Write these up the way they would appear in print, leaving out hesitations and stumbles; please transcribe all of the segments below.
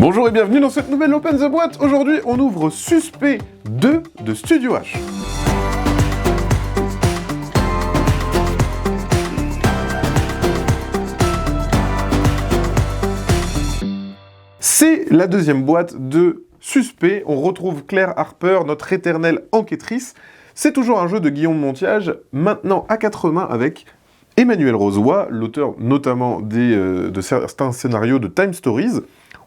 Bonjour et bienvenue dans cette nouvelle Open the Boîte. Aujourd'hui, on ouvre Suspect 2 de Studio H. C'est la deuxième boîte de Suspect. On retrouve Claire Harper, notre éternelle enquêtrice. C'est toujours un jeu de Guillaume Montiage, maintenant à 4 mains avec Emmanuel Rozoy, l'auteur notamment de certains scénarios de Time Stories.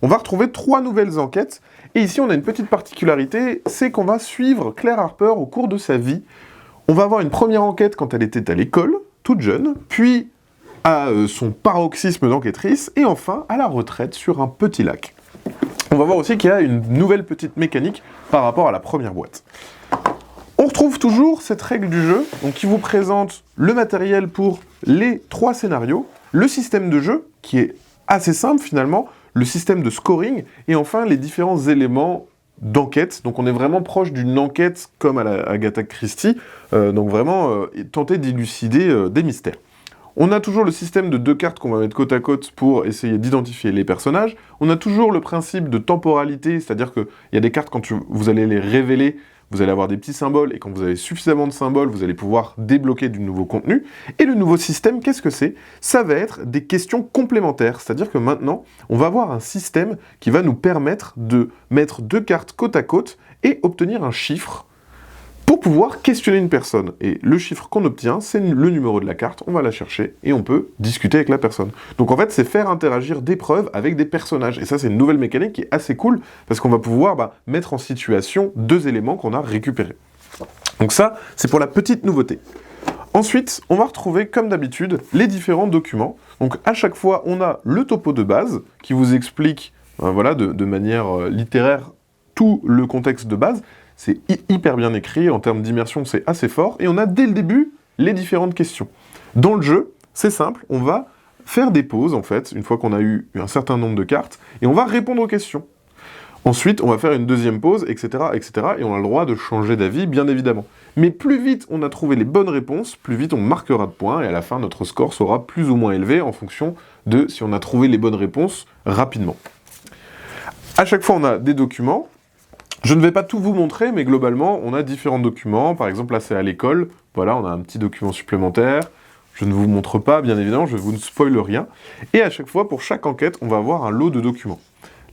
On va retrouver 3 nouvelles enquêtes, et ici on a une petite particularité, c'est qu'on va suivre Claire Harper au cours de sa vie. On va avoir une première enquête quand elle était à l'école, toute jeune, puis à son paroxysme d'enquêtrice, et enfin à la retraite sur un petit lac. On va voir aussi qu'il y a une nouvelle petite mécanique par rapport à la première boîte. On retrouve toujours cette règle du jeu, donc qui vous présente le matériel pour les 3 scénarios, le système de jeu, qui est assez simple finalement, le système de scoring, et enfin les différents éléments d'enquête. Donc on est vraiment proche d'une enquête comme à la Agatha Christie, donc vraiment tenter d'élucider des mystères. On a toujours le système de 2 cartes qu'on va mettre côte à côte pour essayer d'identifier les personnages. On a toujours le principe de temporalité, c'est-à-dire qu'il y a des cartes, quand vous allez les révéler, vous allez avoir des petits symboles, et quand vous avez suffisamment de symboles, vous allez pouvoir débloquer du nouveau contenu. Et le nouveau système, qu'est-ce que c'est ? Ça va être des questions complémentaires, c'est-à-dire que maintenant, on va avoir un système qui va nous permettre de mettre 2 cartes côte à côte et obtenir un chiffre pour pouvoir questionner une personne. Et le chiffre qu'on obtient, c'est le numéro de la carte, on va la chercher et on peut discuter avec la personne. Donc en fait, c'est faire interagir des preuves avec des personnages. Et ça, c'est une nouvelle mécanique qui est assez cool, parce qu'on va pouvoir mettre en situation 2 éléments qu'on a récupérés. Donc ça, c'est pour la petite nouveauté. Ensuite, on va retrouver, comme d'habitude, les différents documents. Donc à chaque fois, on a le topo de base, qui vous explique voilà, de manière littéraire tout le contexte de base. C'est hyper bien écrit, en termes d'immersion, c'est assez fort, et on a dès le début les différentes questions. Dans le jeu, c'est simple, on va faire des pauses, en fait, une fois qu'on a eu un certain nombre de cartes, et on va répondre aux questions. Ensuite, on va faire une deuxième pause, etc., etc., et on a le droit de changer d'avis, bien évidemment. Mais plus vite on a trouvé les bonnes réponses, plus vite on marquera de points, et à la fin, notre score sera plus ou moins élevé en fonction de si on a trouvé les bonnes réponses rapidement. À chaque fois, on a des documents. Je ne vais pas tout vous montrer, mais globalement, on a différents documents. Par exemple, là, c'est à l'école. Voilà, on a un petit document supplémentaire. Je ne vous montre pas, bien évidemment, je ne vous spoil rien. Et à chaque fois, pour chaque enquête, on va avoir un lot de documents.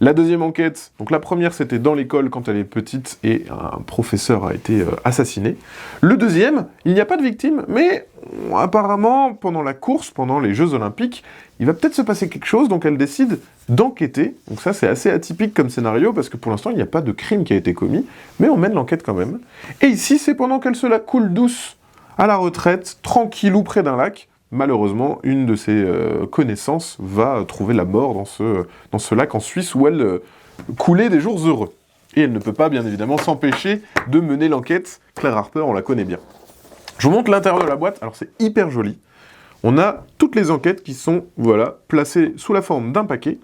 La deuxième enquête, donc la première, c'était dans l'école quand elle est petite et un professeur a été assassiné. Le deuxième, il n'y a pas de victime, mais apparemment, pendant la course, pendant les Jeux Olympiques, il va peut-être se passer quelque chose, donc elle décide d'enquêter. Donc ça, c'est assez atypique comme scénario, parce que pour l'instant, il n'y a pas de crime qui a été commis, mais on mène l'enquête quand même. Et ici, c'est pendant qu'elle se la coule douce à la retraite, tranquillou près d'un lac. Malheureusement, une de ses connaissances va trouver la mort dans ce lac en Suisse où elle coulait des jours heureux. Et elle ne peut pas, bien évidemment, s'empêcher de mener l'enquête. Claire Harper, on la connaît bien. Je vous montre l'intérieur de la boîte. Alors, c'est hyper joli. On a toutes les enquêtes qui sont, voilà, placées sous la forme d'un paquet.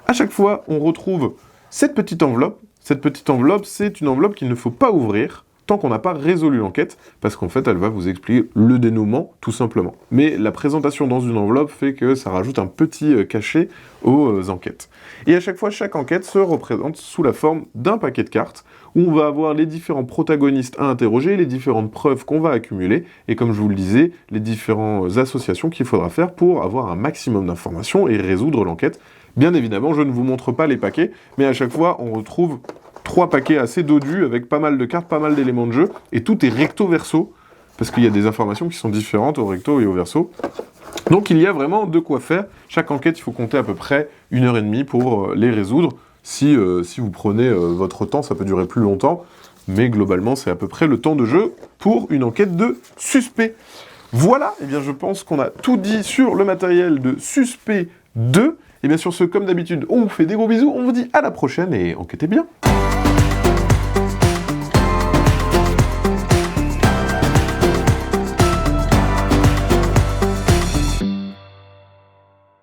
À chaque fois, on retrouve cette petite enveloppe. Cette petite enveloppe, c'est une enveloppe qu'il ne faut pas ouvrir tant qu'on n'a pas résolu l'enquête, parce qu'en fait, elle va vous expliquer le dénouement, tout simplement. Mais la présentation dans une enveloppe fait que ça rajoute un petit cachet aux enquêtes. Et à chaque fois, chaque enquête se représente sous la forme d'un paquet de cartes, où on va avoir les différents protagonistes à interroger, les différentes preuves qu'on va accumuler, et comme je vous le disais, les différentes associations qu'il faudra faire pour avoir un maximum d'informations et résoudre l'enquête. Bien évidemment, je ne vous montre pas les paquets, mais à chaque fois, on retrouve 3 paquets assez dodus, avec pas mal de cartes, pas mal d'éléments de jeu, et tout est recto-verso, parce qu'il y a des informations qui sont différentes au recto et au verso. Donc il y a vraiment de quoi faire. Chaque enquête, il faut compter à peu près 1h30 pour les résoudre. Si vous prenez votre temps, ça peut durer plus longtemps, mais globalement, c'est à peu près le temps de jeu pour une enquête de Suspect. Voilà, et bien je pense qu'on a tout dit sur le matériel de Suspect 2. Et bien sur ce, comme d'habitude, on vous fait des gros bisous, on vous dit à la prochaine et enquêtez bien.